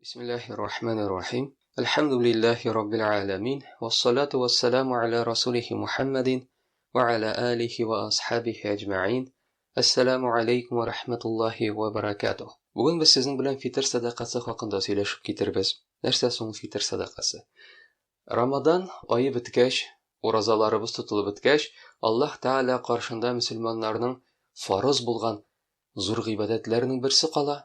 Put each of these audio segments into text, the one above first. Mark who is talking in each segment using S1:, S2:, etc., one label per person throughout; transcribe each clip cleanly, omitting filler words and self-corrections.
S1: Бисмиллахир-рахманир-рахим. Альхамдулиллахи раббил аламин. Вассалату вассаламу аля расулихи Мухаммадин ва аля алихи ва асхабихи аджмаин. Ассаламу алейкум ва рахматуллахи ва баракатух. Бүген без сезнең белән фитр садакасы хакында сөйләшеп китербез. Нәрсә соң фитр садакасы? Рамадан айы беткәч, уразаларыбыз тотылып беткәч, Аллаһ Тәгалә каршында мөселманнарның фарыз булган зур гыйбадәтләренең берсе кала.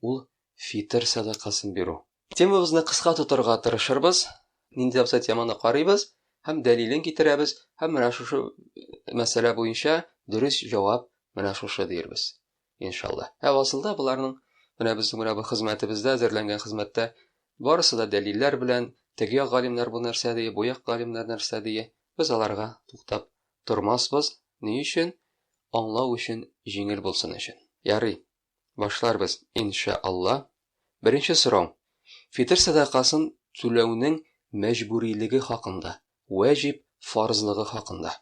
S1: Ул фитр садакасын бирү. Темабызны кыска тотарга тырышырбыз. Нинди булса теманы карыйбыз һәм дәлилен китерәбез һәм менә шушы мәсьәлә буенча дөрес җавап менә шушы диербез. Иншаллах. Асылда буларның менә безнең бу хезмәтебездә әзерләнгән хезмәттә барысы да дәлилләр белән, теге галимнәр бу нәрсә ди, бу як галимнәр нәрсә ди, без аларга туктап тормаспыз. Ни өчен? Аңлау өчен, җиңел булсын өчен. Ярый. Башларбыз иншаллах. Беренче сорау. Фитр садакасын түләүнең мәҗбүрилеге хакында, ваҗиб фарзлыгы хакында.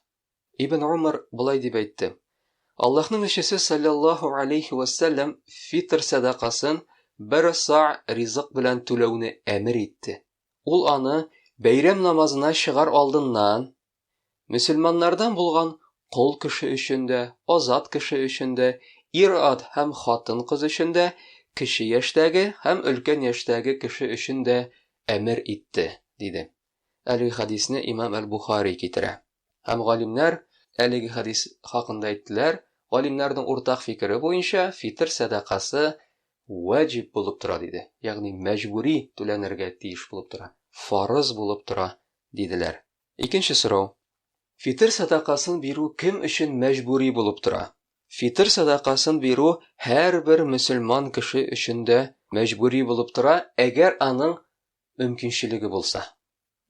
S1: Ибн Умар булай дип әйтте. Аллаһның элчесе саллаллаһу алейхи ва саллям фитр садакасын бер са' ризык белән түләүне әмер итте. Ул аны бәйрәм намазына чыгар алдыннан мөселманнардан булган кол кеше өчен дә, азат кеше өчен дә, ир-ат һәм хатын-кыз өчен дә, кеше яшьтәге һәм өлкән яшьтәге кеше өчен дә әмер итте, диде. Әлеге хадисне Имам Аль-Бухари китерә. Һәм галимнәр әлеге хадис хакында әйттеләр, галимнәрнең уртак фикере буенча фитр садакасы ваҗиб булып тора диде. Ягъни мәҗбүри түләнергә тиеш булып тора. Фарыз булып тора диделәр. Икенче сорау. Фитр садакасын бирү кем өчен мәҗбүри булып тора? Фитр садакасын бирү һәрбер мөселман кеше өчен дә мәҗбүри булып тора, әгәр аның мөмкинчелеге булса.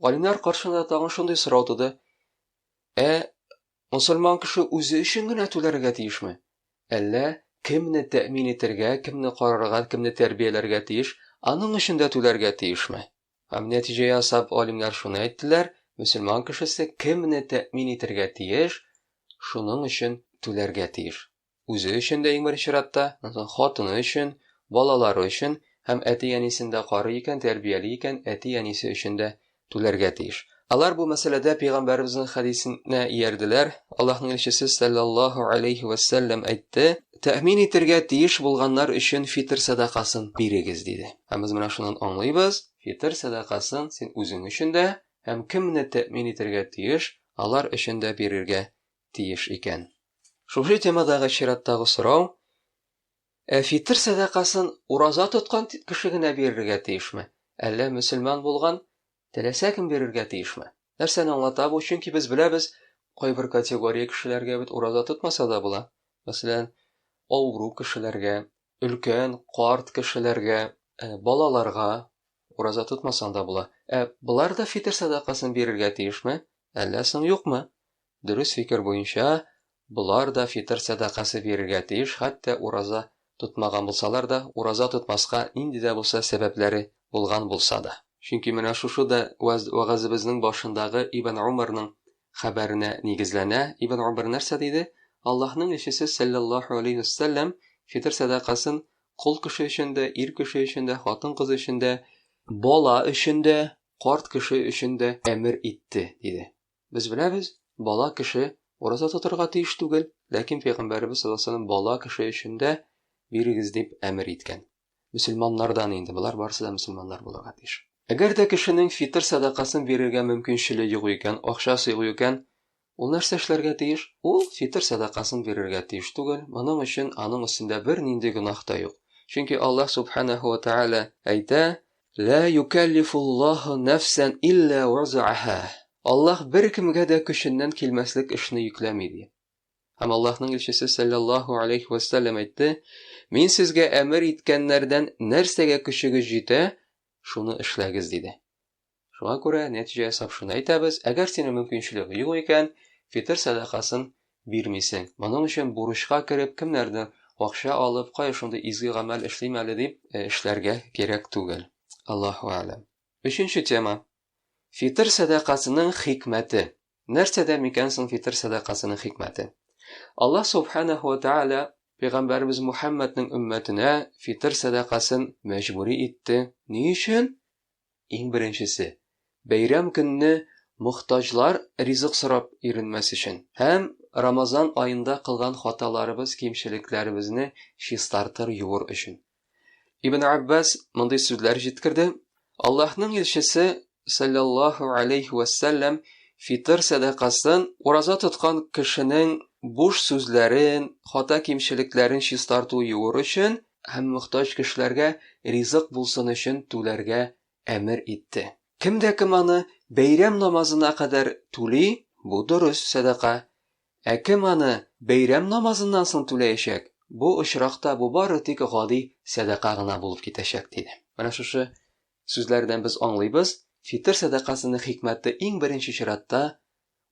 S1: Галимнәр каршында тагын шундый сорау туды. Мөселман кеше үзе өчен генә түләргә тиешме? Әллә кемне тәэмин итәргә, кемне карарга, кемне тәрбияләргә тиеш, аның өчен дә түләргә тиешме? Һәм нәтиҗә ясап галимнәр шуны әйттеләр, мөселман кешесе кемне тәэмин итәргә тиеш, шуның өчен түләргә тиеш. Үзе өчен дә иң беренче чиратта, хатыны өчен, балалары өчен һәм әти-әнисен дә карый икән, тәрбияли икән, әти-әнисе өчен дә түләргә тиеш. Алар бу мәсьәләдә пәйгамбәребезнең хадисенә иярделәр. Аллаһның элчесе саллаллаһу алейхи ва саллям әйтте: "Тәэмин итәргә тиеш булганнар өчен фитр садакасын бирегез", диде. Һәм без менә шуннан аңлыйбыз, фитр садакасын син үзең өчен дә һәм кемне тәэмин итәргә тиеш, алар өчен дә бирергә тиеш икән. Шушы темадагы чираттагы сорау: фитр садакасын ураза тоткан кеше генә бирергә тиешме? Әллә мөселман булган теләсә кем бирергә тиешме? Нәрсәне аңлата бу? Чөнки без беләбез, кайбер категория кешеләргә бит ураза тотмаса да була. Мәсәлән, авыру кешеләргә, өлкән, карт кешеләргә, балаларга ураза тотмасаң да була. Булар да фитр садакасын бирергә тиешме? Әллә соң юкмы? Дөрес фикер буенча, булар да фитр садакасы бирергә тиеш, хәтта ураза тотмаган булсалар да, ураза тотмаска нинди дә булса сәбәпләре булган булса да. Чөнки менә шушы да вагазыбызның башындагы Ибн Умарның хәбәренә нигезләнә. Ибн Умар нәрсә диде? Аллаһның элчесе саллаллаһу алейхи ва саллям фитр садакасын кул кеше өчен дә, ир кеше өчен дә, хатын-кыз өчен дә, бала өчен дә, карт кеше өчен дә әмер итте, диде. Без беләбез, бала кеше ураза тотарга тиеш түгел, ләкин пәйгамбәрбез саллаллаһу алейхи ва саллям бала кеше өчен дә бирегез дип әмер иткән. Мөселманнардан инде, булар барысы да мөселманнар булырга тиеш. Әгәр дә кешенең фитр садакасын бирергә мөмкинчелеге юк икән, акчасы юк икән, ул нәрсә эшләргә тиеш? Ул фитр садакасын бирергә тиеш түгел. Моның өчен аның өстендә бернинди гөнаһ та юк. Чөнки Аллаһ субханаһу ва тааля әйтә: "Ла юкаллифуллаһу нафсан илля вуз'аха". Аллаһ бер кемгә дә көченнән килмәслек эшне йөкләми ди. Һәм Аллаһның элчесе саллаллаһу алейхи ва саллям әйтте: "Мин сезгә әмер иткәннәрдән нәрсәгә көчегез җитә, шуны эшләгез", диде. Шуңа күрә нәтиҗә ясап шуны әйтәбез: әгәр синең мөмкинчелеге юк икән, фитр садакасын бирмисең. Моның өчен бурычка кереп, кемнәрдән акча алып, кая шундый изге гамәл эшлим әле дип эшләргә кирәк түгел. Аллаһу а'лам. Өченче тема. Фитр садакасының хикмәте. Нәрсәдә микән соң фитр садакасының хикмәте? Аллаһ субханаһу ва тааля Пәйгамбәрбез Мухаммадның уммәтенә фитр садакасын мәҗбүри итте. Ни өчен? Иң беренчесе, бәйрәм көнне мохтаҗлар ризык сорап иренмәс өчен. Һәм Рамазан аенда кылган хаталарыбыз, кимчелекләребезне чистартыр, юыр өчен. Ибн Аббас мондый сүзләр җиткерде. Аллаһның илчесе саллаллаһу алейхи ва саллям фитр садакасын ураза тоткан кешенең буш сүзләрен, хата кимчелекләрен чистарту, юыр өчен һәм мохтаҗ кешеләргә ризык булсын өчен түләргә әмер итте. Кемдә кем аны бәйрәм намазына кадәр түли, бу дөрес садака. Кем аны бәйрәм намазыннан соң түләячәк, бу очракта бу бары тик гади садака гына булып китәчәк диде. Менә шушы сүзләрдән без аңлыйбыз, фитр садакасының хикмәте иң беренче чиратта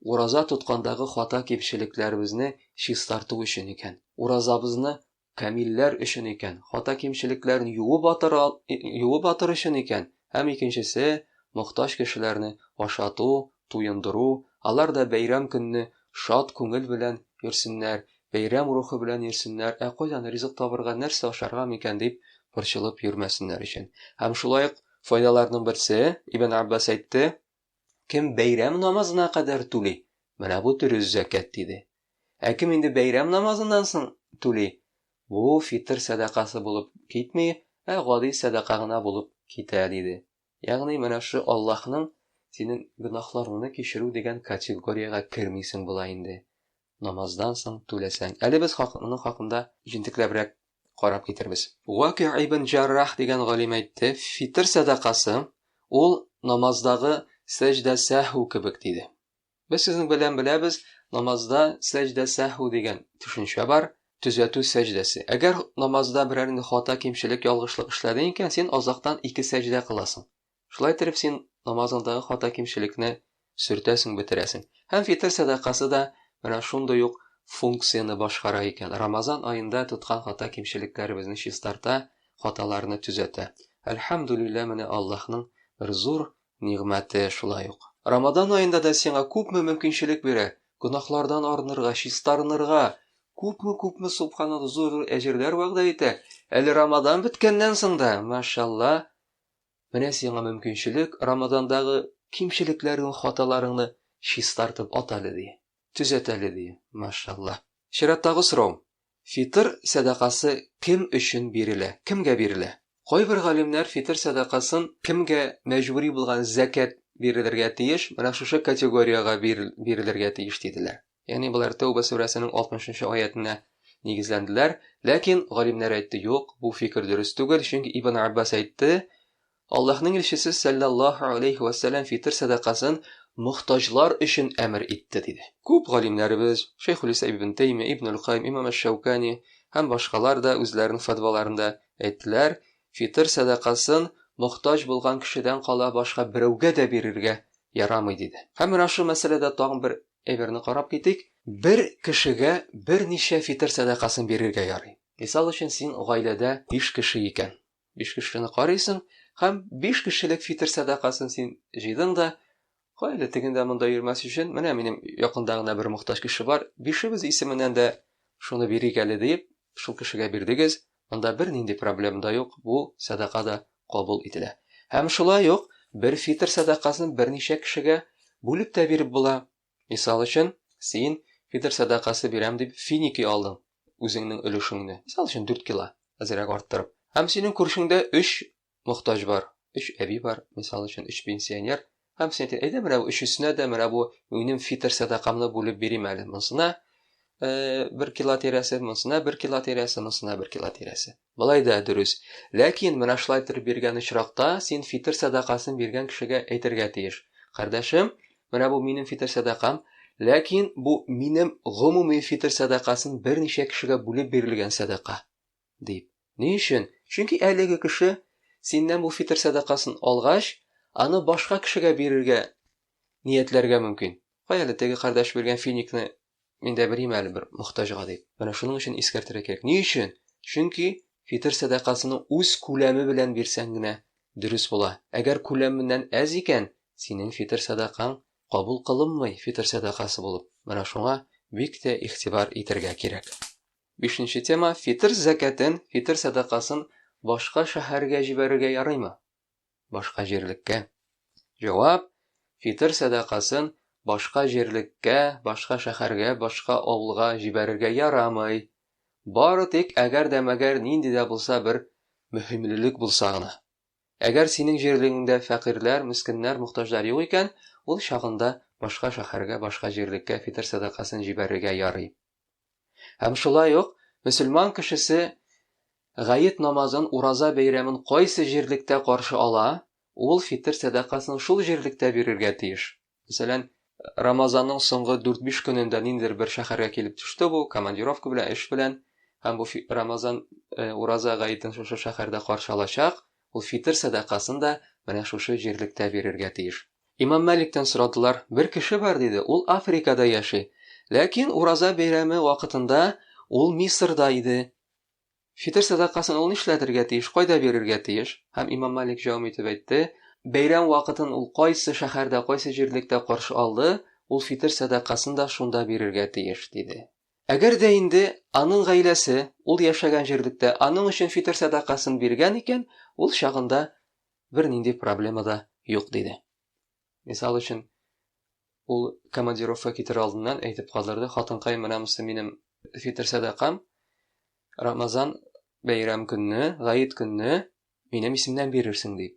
S1: ураза тоткандагы хата кимчелекләребезне чистарту өчен икән. Уразабызны камилләр өчен икән. Хата кимчелекләрне юып атыр өчен икән. Һәм икенчесе, мохтаҗ кешеләрне ашату, туендыру, алар да бәйрәм көнне шат күңел белән йөрсеннәр, бәйрәм рухы белән йөрсеннәр, кайдан ризык табырга, нәрсә ашарга микән дип борчылып йөрмәсеннәр өчен. Һәм шулай ук файдаларның берсе, Ибн Аббас әйтте, кем бәйрәм намазына кадәр түли, менә бу дөрес закат диде. Кем инде бәйрәм намазыннан соң түли, бу фитр садакасы булып китми, гади садака гына булып китә диде. Ягъни менә шу Аллаһның синең гөнаһларыңны кичерү дигән категорияга кермисең була инде. Намаздан соң түләсәң. Әле без моның хакында җентекләбрәк карап китербез. Ваки' ибн Җаррах дигән галим әйтте, фитр садакасы ул намаздагы сәҗдә сәһү кебек диде. Без сезнең белән беләбез, намазда сәҗдә сәһү дигән төшенчә бар, төзәтү сәҗдәсе. Әгәр намазда берәр хата, кимчелек, ялгышлык эшләдең икән, син азактан 2 сәҗдә кыласың. Шулай итеп син намазындагы хата кимчелекне сөртәсең, бетерәсең. Һәм фитр садакасы да менә шундый ук функцияны башкара икән. Рамазан аенда тоткан хата кимчелекләребезне чистарта, хаталарны төзәтә. Әлхәмдүлилләһ, менә Аллаһның бер зур нигъмәте шулай ук. Рамазан аенда да сиңа күпме мөмкинчелек бирә, гөнаһлардан арынырга, чистарынырга, күпме субханалла зур әҗерләр вәгъдә итә. Әле Рамазан беткәннән соң да, машалла, менә сиңа мөмкинчелек Рамазандагы кимчелекләреңне, хаталарыңны чистартып аталы ди, төзәтәле ди, машалла. Шираттагы сорау. Фитр садакасы кем өчен бирелә? Кемгә бирелә? Кайбер галимнәр фитр садакасын кемгә мәҗбүри булган закат бирелергә тиеш, менә шушы категорияга бирелергә тиеш диделәр. Ягъни булар Тәүбә сүрәсенең 60-нчы аятына нигезләнделәр, ләкин галимнәр әйтте, юк, бу фикер дөрес түгел, чөнки Ибн Аббас әйтте, Аллаһның илчесе саллаллаһу алейхи ва саллям фитр садакасын мохтаҗлар өчен әмер итте диде. Күп галимнәребез, Шейхүл-Ислам ибн Тәймия, Ибн аль-Кайим, Имам аш-Шаукани һәм башкалар да үзләренең фатваларында әйттеләр, фитр садакасын мохтаҗ булган кешедән кала башка берәүгә дә бирергә ярамый диде. Һәм менә шу мәсьәләдә тагын бер әйберне карап китик. Бер кешегә берничә фитр садакасын бирергә ярый. Мисал өчен син гаиләдә 5 кеше икән. 5 кешене карыйсың һәм 5 кешелек фитр садакасын син җыйдың да, гаилә тегендә монда йөрмәс өчен, менә минем якында гына бер мохтаҗ кеше бар, 5ебез исеменнән дә шуны бирик әле дип, шул кешегә бирдегез, монда бернинди проблема да юк, бу садака да кабул ителә. Һәм шулай ук бер фитр садакасын берничә кешегә бүлеп тә биреп була. Мисал өчен, син фитр садакасы бирәм дип финики алдың, үзеңнең өлешеңне. Мисал өчен 4 кило азрак арттырып. Һәм синең күршеңдә 3 мохтаҗ бар, 3 әби бар, мисал өчен 3 пенсионер. Һәм син әйдә, менә бу өчесенә дә менә бу минем фитр садакамны бүлеп бирим әле. Монсына 1 кило тирәсе, монсына 1 кило тирәсе, монсына 1 кило тирәсе. Булай да дөрес. Ләкин менә шулай итеп биргән очракта син фитр садакасын биргән кешегә әйтергә тиеш. Кардәшем, менә бу минем фитр садакам, ләкин бу минем гомуми фитр садакасын берничә кешегә бүлеп бирелгән садака дип. Ни өчен? Чөнки әлеге кеше синнән бу фитр садакасын алгач, аны башка кешегә бирергә ниятләргә мөмкин. Кая теге кардәш биргән финикны миндә берим әле бер мохтаҗга дип. Менә шуның өчен искәртергә кирәк. Ни өчен? Чөнки фитр садакасының үз күләме белән бирсәң генә дөрес була. Әгәр күләменнән әз икән, синең фитр садакаң кабул кылынмый фитр садакасы булып. Менә шуңа бик тә игътибар итәргә кирәк. 5нче тема: фитр закатын, фитр садакасын башка шәһәргә җибәрергә ярыймы? Башка җирлеккә. Җавап: фитр садакасын башка җирлеккә, башка шәһәргә, башка авылга җибәрергә ярамый. Бары тик әгәр дә мәгәр нинди дә булса бер мөһимлек булса гына. Әгәр синең җирлегеңдә фәкыйрьләр, мискиннәр, мохтаҗлар юк икән, ул чагында башка шәһәргә, башка җирлеккә фитр садакасын җибәрергә ярый. Һәм шулай ук мөселман кешесе гаит намазын, ураза бәйрәмен кайсы җирлектә каршы ала, ул фитр садакасын шул җирлектә бирергә тиеш. Мәсәлән, Рамазанның соңгы 4-5 көнендә ниндидер бер шәһәргә килеп төште бу, командировка белән, эш белән, һәм бу Рамазан ураза гаитен шушы шәһәрдә каршы алачак, ул фитр садакасын да менә шушы җирлектә бирергә тиеш. Имам Маликтан сорадылар, бер кеше бар диде, ул Африкада яши, ләкин ураза бәйрәме вакытында ул Мисырда иде. Фитр садакасын ул нишләтергә тиеш, кайда бирергә тиеш? Һәм Имам Малик җавап итеп әйтте, бәйрәм вакытын ул кайсы шәһәрдә, кайсы җирлектә каршы алды, ул фитр садакасын да шунда бирергә тиеш, диде. Әгәр дә инде аның гаиләсе, ул яшәгән җирлектә аның өчен фитр садакасын биргән икән, ул чагында бер нинди проблема да юк, диде. Мисал өчен, ул командировка китер алдыннан әйтеп калдырды, хатынкай, менә минем фитр садакам Рамазан бәйрәм көнне, гаит көнне минем исемнән бирерсең, дип.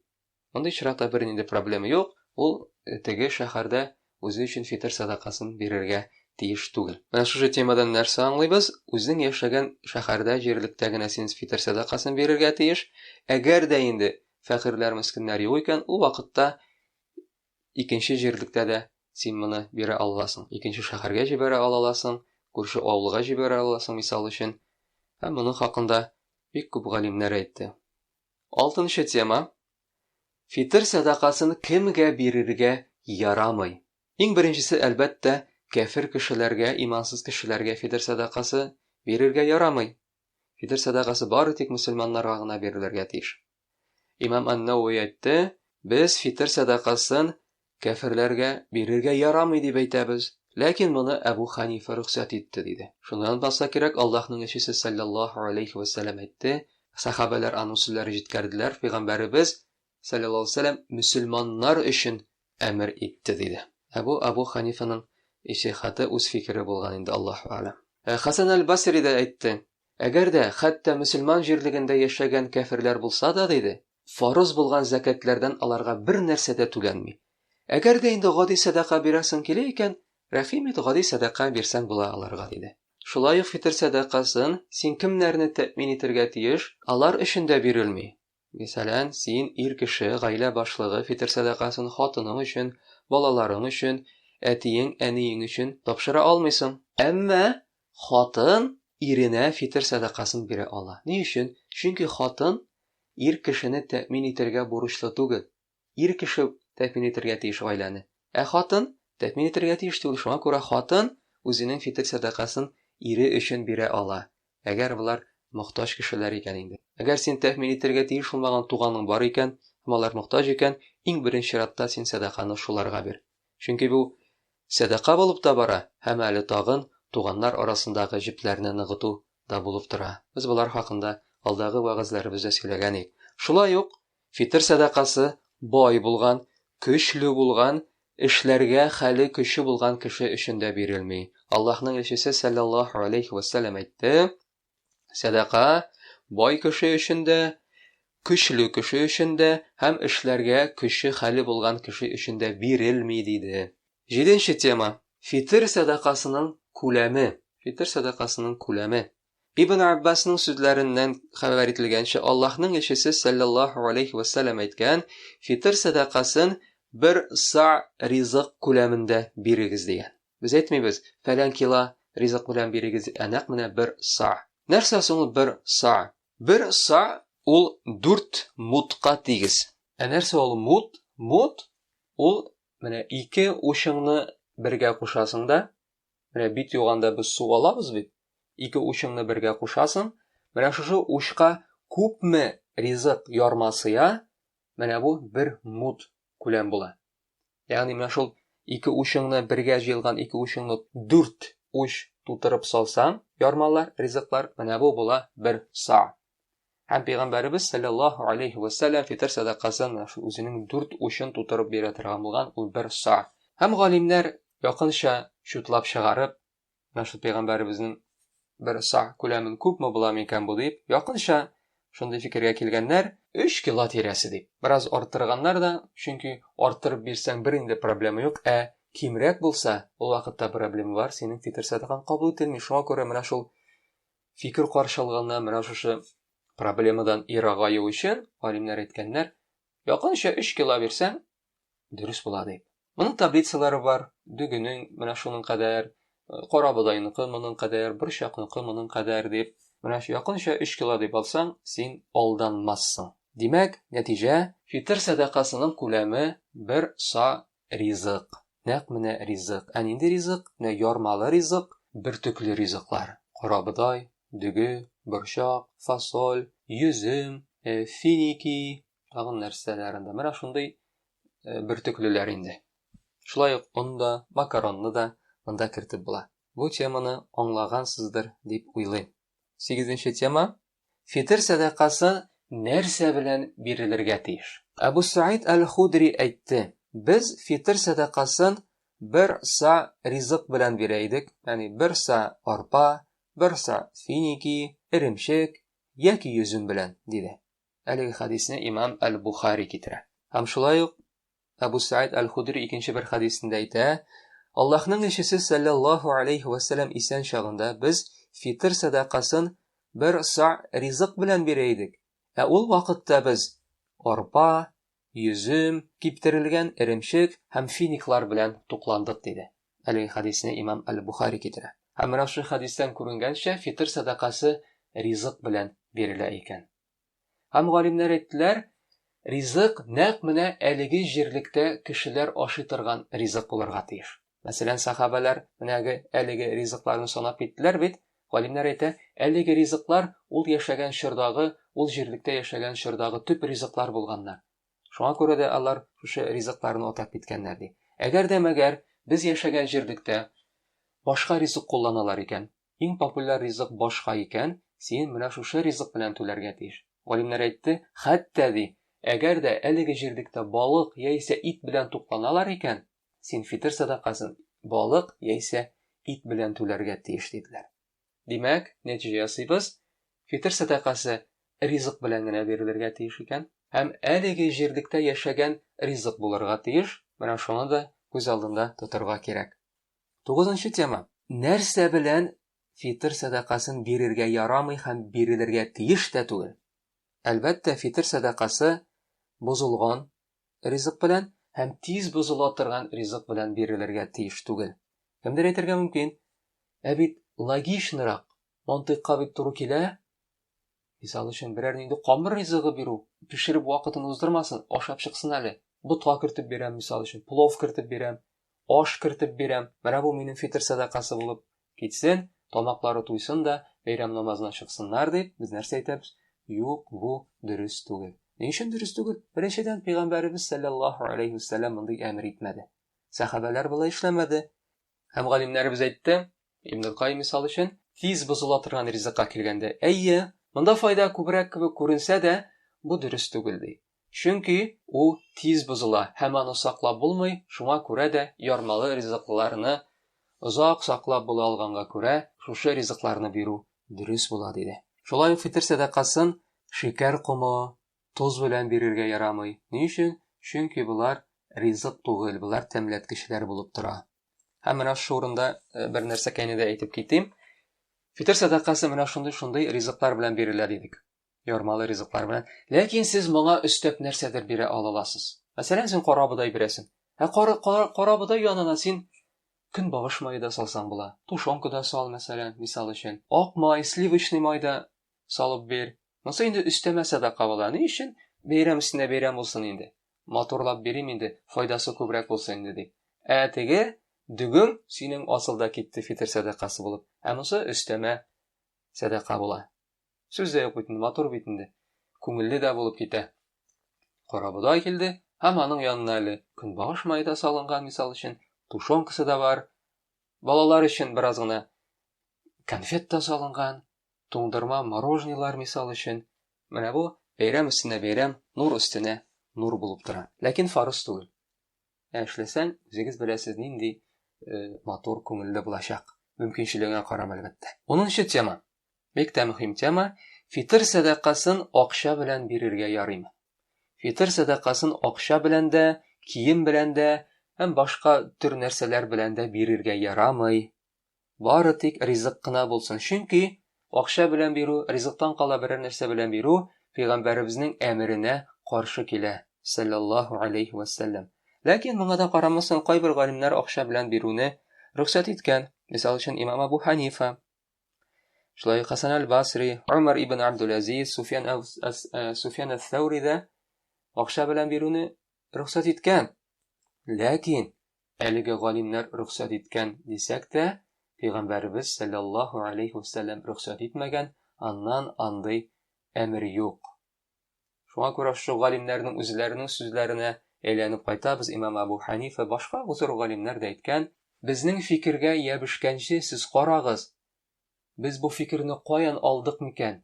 S1: Мондый чиракта бер нинди проблема юк, ул теге шәһәрдә үзе өчен фитр садакасын бирергә тиеш түгел. Менә шушы темадан нәрсә аңлыйбыз? Үзең яшәгән шәһәрдә, җирлектә генә син фитр садакасын бирергә тиеш. Әгәр дә инде фәкыйрьләр, мискиннәр юк икән, ул вакытта икенче җирлектә дә син моны бирә аласың. Икенче шәһәргә җибәрә аласың, күрше авылга җибәрә аласың, мисал өчен. Һәм моның хакында бик күп галимнәр әйтте. 6нчы тема: фитр садакасын кемгә бирергә ярамый? Иң беренчесе, әлбәттә, кафир кешеләргә, имансыз кешеләргә фитр садакасы бирергә ярамый. Фитр садакасы бары тик мөселманнарга гына бирелергә тиеш. Имам Ан-Науи әйтте, без фитр садакасын кафирләргә бирергә ярамый дип әйтәбез. Ләкин моны Әбу Ханифа рөхсәт итте, диде. Шуннан булса кирәк, Аллаһның элчесе саллаллаһу алейхи ва саллям әйтте, сахабалар аның сүзләрен җиткәрделәр, пәйгамбәребез саллаллаһу алейхи ва саллям мөселманнар өчен әмер итте, диде. Әбу Ханифаның ишехаты үз фикере булган инде, Аллаһу а'лам. Хасан аль-Басри да әйтте, әгәр дә хәтта мөселман җирлегендә яшәгән кафирләр булса да, диде, фарыз булган закатлардан аларга бер нәрсә дә түләнми. Әгәр дә инде гади садака бирәсең килә икән, рәхим ит, гади садака бирсәң була аларга, диде. Шулай ук фитр садакасын син кемнәрне тәэмин итәргә тиеш, алар өчен дә бирелми. Мәсәлән, син ир кеше, гаилә башлыгы фитр садакасын хатының өчен, балаларың өчен, әтиең, әниең өчен тапшыра алмыйсың. Әмма хатын иренә фитр садакасын бирә ала. Ни өчен? Чөнки хатын ир кешене тәэмин итәргә бурычлы түгел. Ир кеше тәэмин итәргә тиеш гаиләне. Ә хатын тәэмин итәргә тиеш түгел. Шуңа күрә хатын үзенең фитр садакасын ире өчен бирә ала. Әгәр булар мохтаҗ кешеләр икән инде. Әгәр син тәэмин итәргә тиеш булмаган туганың бар икән, һәм алар мохтаҗ икән, иң беренче чиратта син садаканы шуларга бир. Чөнки бу садака булып та бара, һәм әле тагын туганнар арасындагы җепләрне ныгыту да булып тора. Без булар хакында алдагы вагызларыбызда сөйләгән идек. Шулай ук фитр садакасы бай булган, көчле булган, эшләргә хәле көче булган кеше өчен дә бирелми. Аллаһның элчесе саллаллаһу алейхи ва саллям әйтте, садака бай кеше өчен дә, көчле кеше өчен дә һәм эшләргә көче хәле булган кеше өчен дә бирелми, диде. 7нче тема: фитр садакасының күләме. Фитр садакасының күләме. Ибн Аббасның сүзләреннән хәбәр ителгәнчә, Аллаһның элчесе саллаллаһу алейхи ва саллям әйткән, фитр садакасын бер са ризык күләмендә бирегез дигән. Без әйтмибез, фәлән кило ризык белән бирегез, әнәк менә бер са. Нәрсә соң бер са? Бер са ул 4 мутка тигез. Ә нәрсә ул мут? Мут ул менә 2 учыңны бергә кушасың да, менә бит юганда без су алабыз бит. 2 учыңны бергә кушасың, менә шушы учка күпме ризык ярмасыя, менә бу 1 мут күләм була. Ягъни менә шул 2 учыңны бергә җыелган 2 учыңны 4 уч тутырып салсаң, ярмалар, ризыклар, менә бу була бер са. Һәм Пәйгамбәребез саллаллаһу алейхи ва саллям фитр садакасын үзенең 4 учын тутырып бирә торган булган ул бер са. Һәм галимнәр якынча шутлап чыгарып, менә Пәйгамбәребезнең бер са күләмен күпме була микән бу дип, якынча шундый фикергә килгәннәр 3 кило тирәсе дип. Бераз арттырганнар да, чөнки арттырып бирсәң бер инде проблема юк, кимрәк булса, ул вакытта проблема бар, синең фитр садакаң кабул ителми. Шуңа күрә менә шул фикер каршылыгыннан менә шушы проблемадан ирагаю өчен галимнәр әйткәннәр, якынча 3 кило бирсәң, дөрес була дип. Моның таблицалары бар, дүгенең менә шуның кадәр, карабудайныкы моның кадәр, борчакныкы моның кадәр дип, менә якынча 3 кило дип алсаң, син алданмассың. Димәк, нәтиҗә, фитр садакасының күләме бер са ризык. Нәкъ менә ризык. Нинди ризык? Ярмалы ризык, бер төкле ризыклар. Карабудай, дүге, борчак, фасоль, йөзем, финики, тагын нәрсәләрендә. Менә шундый бер төклеләр инде. Шулай ук онда, макаронны да монда кертеп була. Бу теманы аңлагансыздыр дип уйлыйм. 8нче тема. Фитр садакасы нәрсә белән бирелергә тиеш? Абу Саид аль-Худри әйтте: Без фитр садакасын бер са ризык белән бирә идек, ягъни бер са арпа, бер са финики, иремчек яки йөзем белән диде. Әлеге хадисне имам Аль-Бухари китерә. Һәм шулай ук Абу Саид аль-Худри икенче бер хадисендә әйтә: Аллаһның илчесе саллаллаһу алейхи ва саллям исән чагында без фитр садакасын бер са ризык белән бирә идек. Ул вакытта без арпа, йөзем, киптерелгән иремчек һәм финиклар белән тукландык диде. Әлеге хадисне имам Аль-Бухари китерә. Һәм менә шул хадистан күренгәнчә фитр садакасы ризык белән бирелә икән. Һәм галимнәр әйттеләр, ризык нәкъ менә әлеге җирлектә кешеләр ашый торган ризык булырга тиеш. Мәсәлән, сахабалар менәге әлеге ризыкларны санап киттеләр бит. Галимнәр әйтә, әлеге ризыклар ул яшәгән чордагы, ул җирлектә яшәгән чордагы төп ризыклар булганнар. Шуңа күрә дә алар шушы ризыкларны атап киткәннәр ди. Әгәр дә мәгәр без яшәгән җирлектә башка ризык кулланалар икән, иң популяр ризык башка икән, син менә шушы ризык белән түләргә тиеш. Галимнәр әйтте, хәтта ди, әгәр дә әлеге җирлектә балык яисә ит белән тукланалар икән, син фитр садакасын балык яисә ит белән түләргә тиеш диделәр. Димәк, нәтиҗә ясыйбыз, фитр садакасы ризык белән генә бирелергә тиеш икән, һәм әлеге җирлектә яшәгән ризык булырга тиеш. Менә шуны да күз алдында тотырга кирәк. 9нчы тема. Нәрсә белән фитр садакасын бирергә ярамый һәм бирелергә тиеш тә түгел? Әлбәттә, фитр садакасы бозылган ризык белән һәм тиз бозыла торган ризык белән бирелергә тиеш түгел. Кемдер әйтергә мөмкин, бит логичнырак, мантыйкка бит туры килә. Мисал өчен, берәр нинди камыр ризыгы бирү, пешереп вакытын уздырмасын, ашап чыксын әле. Бутка кертеп бирәм, мисал өчен, плов кертеп бирәм, аш кертеп бирәм. Менә бу минем фитр садакасы булып китсен, тамаклары туйсын да, бәйрәм намазына чыксыннар дип, без нәрсә әйтәбез? Юк, бу дөрес түгел. Ни өчен дөрес түгел? Беренчедән, Пәйгамбәребез саллаллаһу алейхи ва саллям мондый әмер итмәде. Сахабалар булай эшләмәде. Һәм галимнәребез әйтте, Ибн аль-Кайим мисал өчен, тиз бозыла торган ризыкка килгәндә, монда файда күбрәк кебек күренсә дә, бу дөрес түгел ди. Чөнки ул тиз бозыла, һәм аны саклап булмый, шуңа күрә дә ярмалы ризыкларны озак саклап була алганга күрә, шушы ризыкларны бирү дөрес була диде. Шулай ук фитр садакасын шикәр кумы, туз белән бирергә ярамый. Ни өчен? Чөнки булар ризык түгел, булар тәмләткечләр булып тора. Һәм менә шу урында бер нәрсә дә әйтеп китим. Фитр садакасы менә шундый ризыклар белән бирелә дидек. Ярмалы ризыклар белән. Ләкин сез моңа өстәп нәрсәдер бирә аласыз. Мәсәлән, син карабудай бирәсең. Карабудай янына син көнбагыш мае да салсаң була. Тушонка да сал, мәсәлән, мисал өчен. Ак май, сливочный май да салып бир. Монысы инде өстәмә садака була. Ни өчен? Бәйрәм өстенә бәйрәм булсын инде. Матурлап бирим инде, файдасы күбрәк булсын инде дип. Теге дүгем синең асылда китте фитр садакасы булып. Монысы өстәмә садака була. Сүз дә юк бит, матур бит инде. Күңелле дә булып китә. Карабудай килде, һәм аның янына әле көнбагыш мае да салынган, мисал өчен, тушонкасы да бар. Балалар өчен бераз гына конфет та салынган, туңдырма мороженилар мисал өчен. Менә бу бәйрәм өстенә бәйрәм, нур өстенә нур булып тора. Ләкин фарыз түгел. Эшләсәң, үзегез беләсез нинди матур күңелле булачак. Мөмкинчелегенә карап әлбәттә. 10нчы тема. Бик тә мөһим тема. Фитр садакасын акча белән бирергә ярыймы? Фитр садакасын акча белән дә, кием белән дә, һәм башка төр нәрсәләр белән дә бирергә ярамый. Бары тик ризык кына булсын. Чөнки акча белән бирү, ризыктан кала берәр нәрсә белән бирү Пәйгамбәребезнең әмеренә каршы килә. Саллаллаху алейхи ва саллям. Ләкин моңа да карамасын, кайбер галимнәр акча белән бирүне рөхсәт иткән. Мисал өчен Имам Абу Ханифа, шулай Хасан аль-Басри, Умар ибн Абдул-Азиз, Суфьян ас-Саури да акча белән бирүне рөхсәт иткән. Ләкин әлеге галимнәр рөхсәт иткән дисәк тә, Пәйгамбәребез саллаллаху алейхи ва саллям рөхсәт итмәгән, аннан андый әмер юк. Шуңа күрә шул галимнәрнең үзләренең сүзләренә әйләнеп кайтабыз. Имам Абу Ханифа, башка зур галимнәр дә әйткән, безнең фикергә ябышканчы сез карагыз. Без бу фикерне каян алдык микән?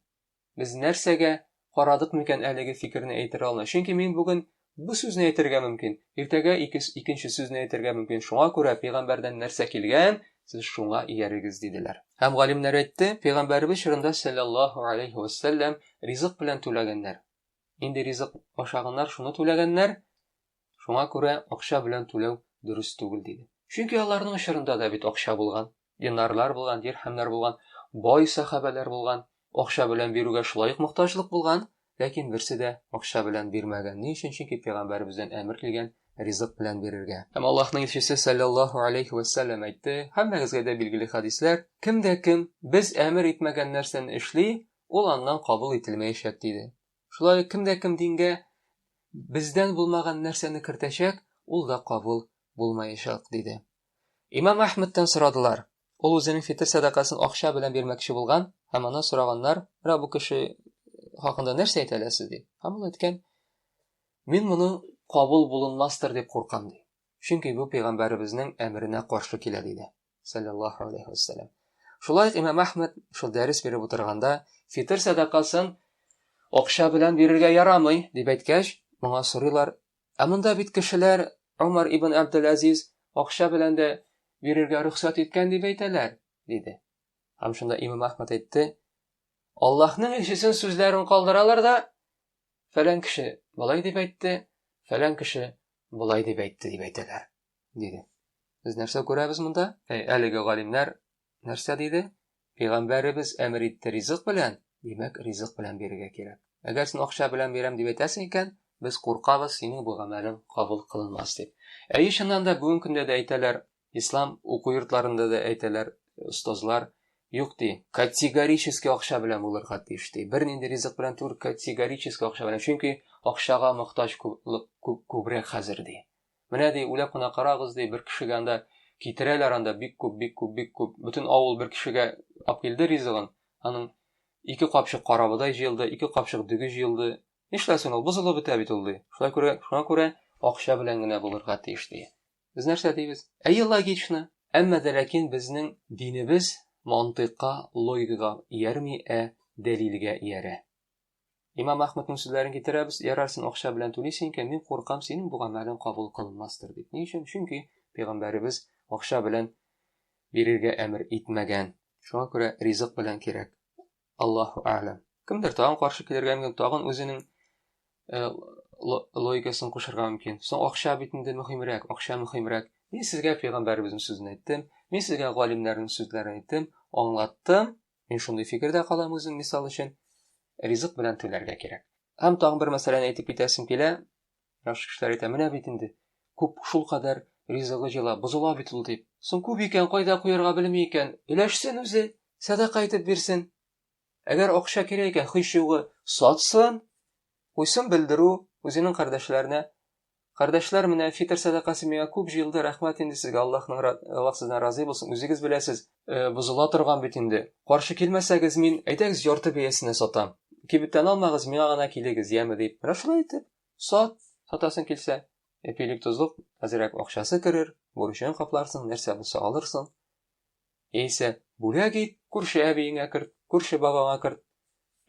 S1: Без нәрсәгә карадык микән әлеге фикерне әйтер ална? Чөнки мин бүген бу сүзне әйтергә мөмкин, иртәгә икенче сүзне әйтергә мөмкин. Шуңа күрә Пәйгамбәрдән нәрсә килгән, сез шуңа иярегез диделәр. Һәм галимнәр әйтте, Пәйгамбәребез чорында саллаллаху алейхи ва саллям ризык белән түләгәннәр. Инде ризык ашаганнар шуны түләгәннәр. Шуңа күрә акча белән түләү дөрес түгел диде. Чөнки аларның чорында да бит акча булган, динарлар булган, дирхәмнәр булган, бай сахабалар булган, акча белән бирүгә шулай ук мохтаҗлык булган, ләкин берсе дә акча белән бирмәгән. Ни өчен? Чөнки Пәйгамбәребездән әмер килгән ризык белән бирергә. Һәм Аллаһның илчесе саллаллаху алейхи ва саллям әйтте, һәммәгезгә дә билгеле хәдисләр, кемдә кем без әмер итмәгән нәрсәне эшли, ул аннан кабул ителмәячәк диде. Шулай кемдә кем дингә бездән булмаган нәрсәне кертәчәк, ул да кабул булмаячак диде. Имам Әхмәдтән сорадылар. Ул үзенең фитр садакасын акча белән бирмәкче булган, һәм аны сораганнар, бу кеше хакында нәрсә әйтәләсез ди. Һәм ул әйткән, мин моны кабул булынмастыр дип куркам ди. Чөнки бу Пәйгамбәребезнең әмеренә каршы килә диде. Саллаллаху алейхи ва саллям. Шулай Имам Әхмәд шул дәрес биреп утырганда, фитр садакасын акча белән бирергә ярамый дип әйткәч, моңа сорыйлар, ә монда бит кешеләр Умар ибн Абдул-Азиз акча белән дә бирергә рөхсәт иткән дип әйтәләр, диде. Һәм шунда Имам Әхмәд әйтте, Аллаһның илчесенең сүзләрен калдыралар да, фәлән кеше былай дип әйтте, фәлән кеше былай дип әйтте дип әйтәләр, диде. Без нәрсә күрәбез монда? Әлеге галимнәр нәрсә диде? Пәйгамбәребез әмер итте ризык белән, димәк ризык белән бирергә кирәк. Әгәр син акча белән бирәм дип әйтәсең икән, без куркабыз, синең бу гамәлең кабул кылынмас дип. Чыннан да бүген көндә дә әйтәләр, ислам уку йортларында да әйтәләр, устазлар, юк ди, категорически акча белән булырга тиеш ди. Бер нинди ризык белән түгел, категорически акча белән. Чөнки акчага мохтаҗ күбрәк хәзер ди. Менә ди, үләп кына карагыз ди, бер кешегә анда китерәләр, анда бик күп. Бөтен авыл бер кешегә алып килде ризыгын. Аның 2 капчык карабыдай җыелды, 2 капчык дүге җыелды. Нишләсен ул? Бозылып бетә бит ул ди. Шуңа күрә акча белән генә булырга тиеш ди. Без нәрсә дибез? Логично. Әмма дә ләкин безнең динебез мантыйкка, логикага иярми, дәлилгә иярә. Имам Әхмәднең сүзләрен китерәбез, ярарсың акча белән түлисең икән, мин куркам, синең бу гамәлең кабул кылынмастыр дип. Ни өчен? Чөнки Пәйгамбәребез акча белән бирергә әмер итмәгән. Шуңа күрә ризык белән кирәк. Аллаһу а'лам. Кемдер тагын каршы килергә мөмкин, тагын үзенең логикасын кушырга мөмкин. Соң акча бит инде мөһимрәк, акча мөһимрәк. Мин сезгә Пәйгамбәребезнең сүзен әйттем, мин сезгә галимнәрнең сүзләрен әйттем, аңлаттым. Мин шундый фикердә калам үзем, мисал өчен, ризык белән түләргә кирәк. Һәм тагын бер мәсьәләне әйтеп китәсем килә. Яхшы кешеләр әйтә, менә бит инде күп шул кадәр ризыгы җыла, бозыла бит ул дип. Соң күп икән, кайда куярга белми икән, өләшсен үзе, садака итеп бирсен. Әгәр акча кирәк икән, хыйшыгы сатсын, куйсын белдерү үзенең кардәшләренә. Кардәшләр, менә фитр садакасы миңа күп җыелды, рәхмәт инде сезгә, Аллаһ сездән разый булсын. Үзегез беләсез, бозыла торган бит инде. Каршы килмәсәгез, мин әйтәгез ярты бәясенә сатам. Кибеттән алмагыз, миңа гына килегез, яме дип. Менә шулай итеп, сатасың килсә, эпилик тузлык, әзрәк акчасы керер, бурычын капларсың, нәрсә булса алырсың. Яисә бүләк ит, күрше әбиеңә керт, күрше бабаңа керт,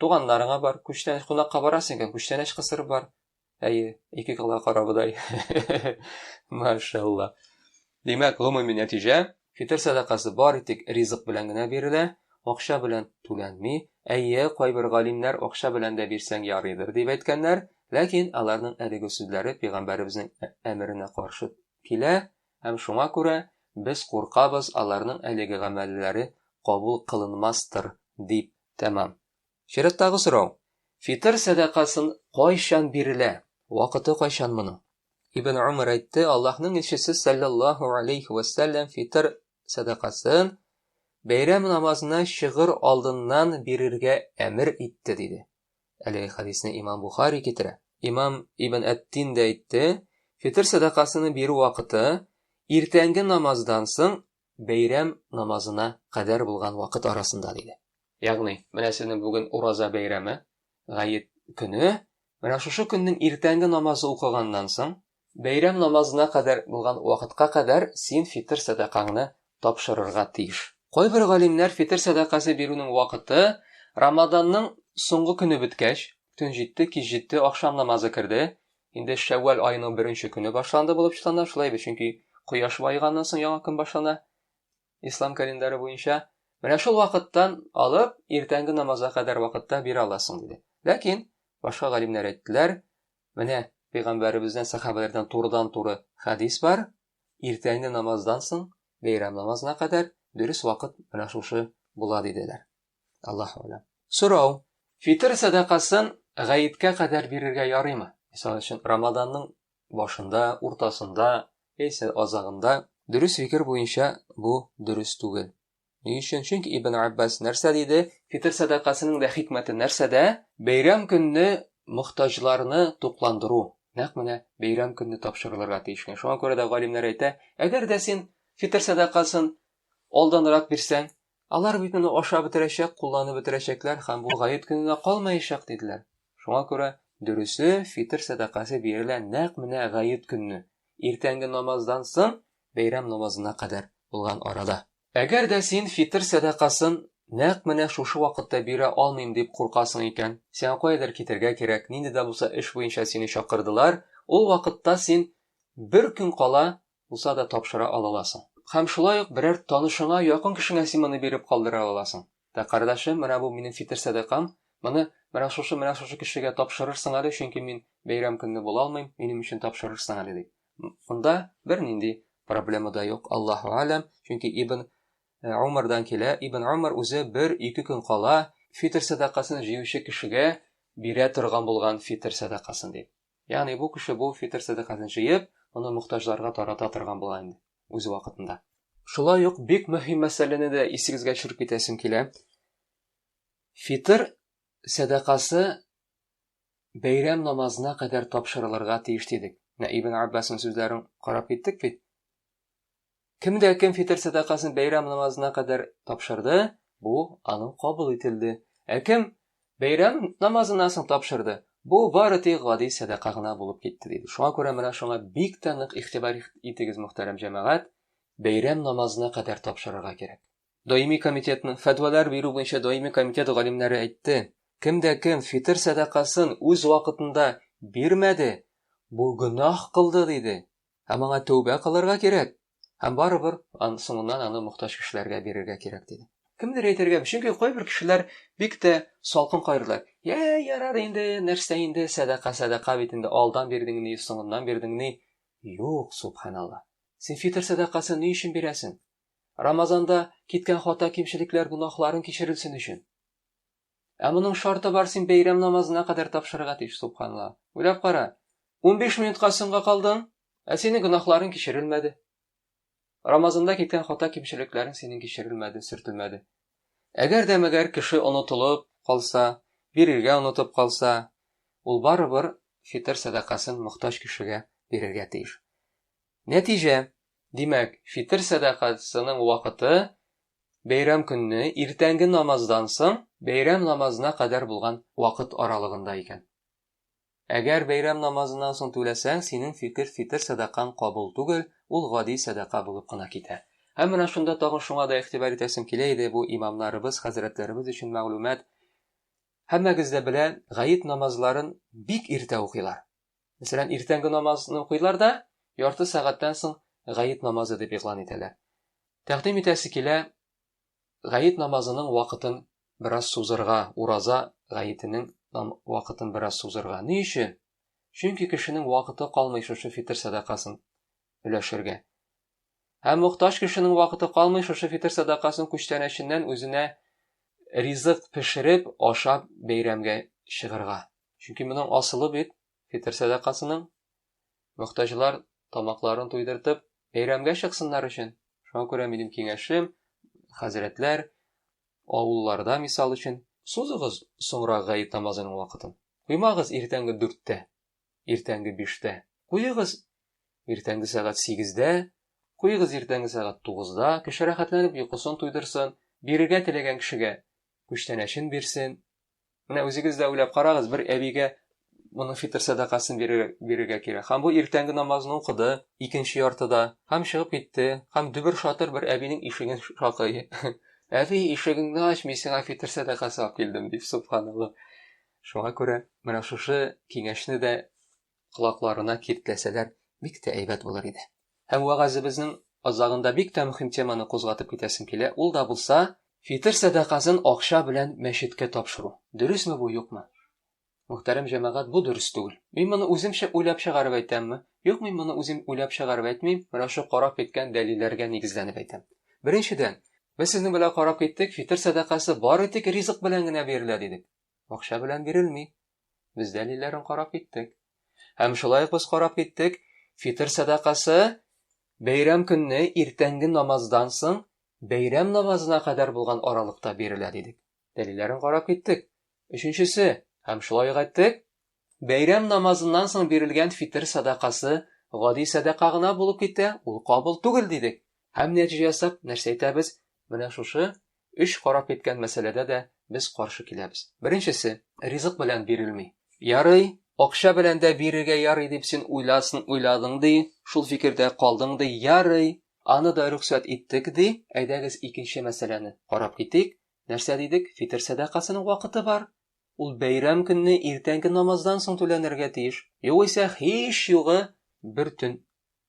S1: туганнарыңа бар, күчтәнәч кунакка барасың икән, күчтәнәч кысыр бар. Әйе, ике кыла карабыдай. Машалла. Димәк, гомуми нәтиҗә, фитр садакасы бары тик ризык белән генә бирелә, акча белән түләнми. Әйе, кайбер галимнәр акча белән дә бирсәң ярыйдыр дип әйткәннәр, ләкин аларның әлеге сүзләре пәйгамбәребезнең әмеренә каршы килә, һәм шуңа күрә без куркабыз аларның әлеге гамәлләре кабул кылынмастыр дип. Тәмам. Шираттагы сорау. Фитр садакасын кайчан бирелә? Вакыты кайчан моның? Ибн Умар әйтте, Аллаһның илчесе саллаллаһу алейхи ва саллям фитр садакасын бәйрәм намазына чыгыр алдыннан бирергә әмер итте диде. Әлеге хадисне Имам Бухари китерә. Имам Ибн Ат-Тин дә әйтте, фитр садакасын бирү вакыты иртәнге намаздан соң бәйрәм намазына кадәр булган вакыт арасында диде. Ягъни, менә сезнең бүген ураза бәйрәме, гает көне, менә шушы көннең иртәнге намазы укыганнан соң бәйрәм намазына кадәр булган вакытка кадәр син фитр садакаңны тапшырырга тиеш. Кайбер галимнәр фитр садакасы бирүнең вакыты Рамаданның соңгы көне беткәч, төн җитте, кич җитте, ахшам намазы керде. Инде Шәввал аеның 1нче көне башланды булып чыкканда, шулай бит, чөнки кояш байганнан соң яңа көн башлана. Ислам календаре буенча, менә шул вакыттан алып иртәнге намазга кадәр вакытта бирә аласың диде. Ләкин башка галимнәр әйттеләр, менә пәйгамбәребезнең сахабалардан турыдан-туры хадис бар, иртәнге намаздан соң бәйрәм намазына кадәр дөрес вакыт менә шушы була диделәр. Аллаһу а'лам. Сорау. Фитр садакасын гаеткә кадәр бирергә ярыймы? Мисал өчен, Рамаданның башында, уртасында, яисә азагында. Дөрес фикер буенча бу дөрес түгел. Ни өчен? Чөнки Ибн Аббас нәрсә диде? Фитр садакасының да хикмәте нәрсәдә? Бәйрәм көнне мохтаҗларны тукландыру. Нәкъ менә бәйрәм көнне тапшырылырга тиешкән. Шуңа күрә дә галимнәр әйтә, әгәр дә син фитр садакасын алданрак бирсәң, алар бит моны ашап бетерәчәк, кулланып бетерәчәкләр һәм бу гает көненә калмаячак диделәр. Шуңа күрә дөресе фитр садакасы бирелә нәкъ менә гает көнне, иртәнге намаздан соң бәйрәм намазына кадәр булган арада. Әгәр дә син фитр садакасын нәкъ менә шушы вакытта бирә алмыйм дип куркасың икән, сиңа кайдыр китәргә кирәк, нинди дә булса эш буенча сине чакырдылар, ул вакытта син бер көн кала булса да тапшыра аласың. Һәм шулай ук берәр танышыңа, якын кешеңә син моны биреп калдыра аласың. Та кардәшем, менә бу минем фитр садакам, моны менә шушы кешегә тапшырырсың әле, чөнки мин бәйрәм көнне була алмыйм, минем өчен тапшырырсың әле дип. Монда бернинди проблема да юк, Аллаһу а'лам, чөнки Ибн Умардан килә, Ибн Умар үзе 1-2 көн кала фитр садакасын җыючы кешегә бирә торган булган фитр садакасын дип. Ягъни бу кеше бу фитр садакасын җыеп, моны мохтаҗларга тарата торган булган инде үз вакытында. Шулай ук бик мөһим мәсьәләне дә исегезгә төшереп китәсем килә. Фитр садакасы бәйрәм намазына кадәр тапшырылырга тиеш дидек. Ибн Аббасның сүзләрен карап киттек бит. Кем дә кем фитр садакасын бәйрәм намазына кадәр тапшырды, бу аның кабул ителде. Кем бәйрәм намазына соң тапшырды, бу бары тик гади садака гына булып китте диде. Шуңа күрә менә шуңа бик тә нык игътибар итегез, мөхтәрәм җәмәгать, бәйрәм намазына кадәр тапшырырга кирәк. Даими комитетның фәтвалар бирү буенча даими комитет галимнәре әйтте, кем дә кем фитр садакасын үз вакытында бирмәде, бу гөнаһ кылды диде. Һәм аңа тәүбә кылырга кирәк. Һәм барыбер соңыннан аны мохтаҗ кешеләргә бирергә кирәк диде. Кемдер әйтергә, чөнки кайбер кешеләр бик тә салкын кайрыйлар. Ярар инде, нәрсә инде, садака бит инде, алдан бирдең ни, соңыннан бирдең ни. Юк, субханалла. Син фитр садакасын ни өчен бирәсең? Рамазанда киткән хата кимчелекләр, гунахларын кичерелсен өчен. Моның шарты бар, син бәйрәм намазына кадәр тапшырырга тиеш, субханалла. Уйлап кара. 15 минутка соңга калдың, синең гунахларың кичерелмәде. Рамазанда киткән хата кимчелекләрең синең кичерелмәде, сөртелмәде. Әгәр кеше онытылып калса, бирергә онытып калса, ул барыбер фитр садакасын мохтаҗ кешегә бирергә тиеш. Нәтиҗә, димәк, фитр садакасының вакыты бәйрәм көнне иртәнге намаздан соң бәйрәм намазына кадәр булган вакыт аралыгында икән. Әгәр бәйрәм намазынан соң түләсәң, синең фитр садакаң кабул түгел, ул гади садака булып кына китә. Һәм менә шунда тагын шуңа да игътибар итәсем килә иде, бу имамнарыбыз, хәзрәтләребез өчен мәгълүмат. Һәммәгез дә белә, гаит намазларын бик иртә укыйлар. Мәсәлән, иртәнге намазны укыйлар да, ярты сәгатьтән соң гаит намазы дип игълан итәләр. Тәкъдим итәсе килә, гаит намазының вакытын бераз сузырга, ураза гаитенең вакытын бераз сузырга. Ни өчен? Чөнки кешенең вакыты калмый шушы фитр садакасын өләшергә. Һәм мохтаҗ кешенең вакыты калмый шушы фитр садакасын күчтәнәченнән үзенә ризык пешереп, ашап бәйрәмгә чыгарга. Чөнки моның асылы бит фитр садакасының мохтаҗлар тамакларын туйдыртып бәйрәмгә чыксыннар өчен. Шуңа күрә минем киңәшем, хәзрәтләр, авылларда мисал өчен, сузыгыз соңра гаит намазының вакытын. Куймагыз иртәнге 4-тә, иртәнге 5-тә. Куйыгыз иртәнге сәгать 8-дә, куйыгыз иртәнге сәгать 9-да, кеше рәхәтләнеп йокысын туйдырсын, бирергә теләгән кешегә күчтәнәчен бирсен. Менә үзегез дә уйлап карагыз, бер әбигә моның фитр садакасын бирергә кирәк. Һәм бу иртәнге намазны укыды, икенче яртыда, һәм чыгып китте, һәм дөбер шатыр бер әбинең ишеген шакый. Әби, ишегеңне ач, мин сиңа фитр садакасы алып килдем дип, субханалла. Шуңа күрә менә шушы киңәшне дә колакларына киртләсәләр, бик тә әйбәт булыр иде. Һәм вәгазебезнең азагында бик тә мөһим теманы кузгатып китәсем килә. Ул да булса, фитр садакасын акча белән мәчеткә тапшыру. Дөресме бу, юкмы? Мөхтәрәм җәмәгать, бу дөрес түгел. Мин моны үземчә уйлап чыгарып әйтәмме? Юк, мин моны үзем уйлап чыгарып әйтмим, менә шу карап киткән дәлилләргә нигезләнеп әйтәм. Беренчедән, без сезнең белән карап киттек, фитр садакасы бары тик ризык белән генә бирелә дидек. Акча белән бирелми. Без дәлилләрен карап киттек. Һәм шулай ук без карап киттек, фитр садакасы бәйрәм көнне иртәнге намаздан соң бәйрәм намазына кадәр булган аралыкта бирелә дидек. Дәлилләрен карап киттек. Өченчесе, һәм шулай ук әйттек, бәйрәм намазыннан соң бирелгән фитр садакасы гади садака гына булып китә, ул кабул түгел дидек. Һәм нәтиҗә ясап, нәрсә әйтәбез? Менә шушы 3 карап киткән мәсьәләдә дә без каршы киләбез. Беренчесе, ризык белән бирелми. Ярый, акча белән дә бирергә ярый дип син уйладың ди, шул фикердә калдың ди, ярый, аны да рөхсәт иттек ди. Әйдәгез икенче мәсьәләне карап китик. Нәрсә дидек? Фитр садакасының вакыты бар. Ул бәйрәм көнне иртәнге намаздан соң түләнергә тиеш. Югыйсә һич югы бер төн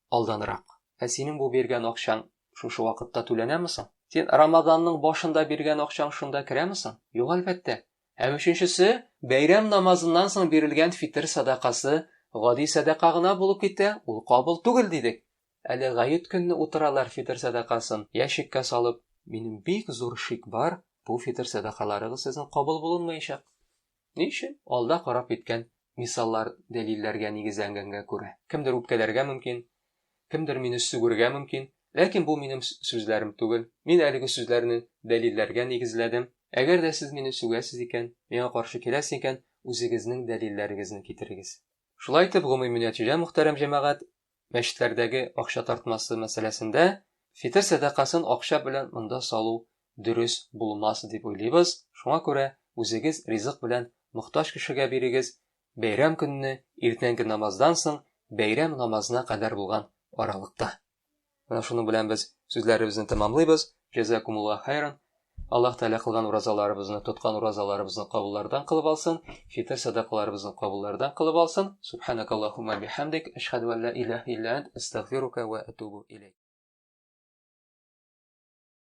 S1: алданрак. Ә синең бу биргән акчаң шушы вакытта түләнәме соң? Син Рамаданның башында биргән акчаң шунда керәме соң? Юк, әлбәттә. Һәм өченчесе, бәйрәм намазыннан соң бирелгән фитр садакасы гади садака гына булып китә, ул кабул түгел дидек. Әле гаит көнне утыралар фитр садакасын ящикка салып, минем бик зур шик бар, бу фитр садакаларыгыз сезнең кабул булынмаячак. Ни өчен? Алда карап киткән мисаллар, дәлилләргә нигезләнгәнгә күрә. Кемдер үпкәләргә мөмкин, кемдер мине сүгергә мөмкин, ләкин бу минем сүзләрем түгел. Мин әлеге сүзләрне дәлилләргә нигезләдем. Әгәр дә сез мине сүгәсез икән, миңа каршы киләсез икән, үзегезнең дәлилләрегезне китерегез. Шулай итеп, гомуми нәтиҗә, мөхтәрәм җәмәгать, мәчетләрдәге акча тартмасы мәсьәләсендә фитр садакасын акча белән монда салу дөрес булмас дип уйлыйбыз. Шуңа күрә үзегез ризык белән мохтаҗ кешегә бирегез. Бәйрәм көнне иртәнге намаздан соң бәйрәм намазына кадәр булган аралыкта. Менә шуның белән без сүзләребезне тәмамлыйбыз. Җәзакумуллаһ хайран. Аллаһ Тәгалә кылган уразаларыбызны, тоткан уразаларыбызны кабуллардан кылып алсын, фитр садакаларыбызны кабуллардан кылып алсын. Субханакаллаһумма бихамдик, ашһаду ан ла илаһа илля ант, астагфирука ва атубу илейк.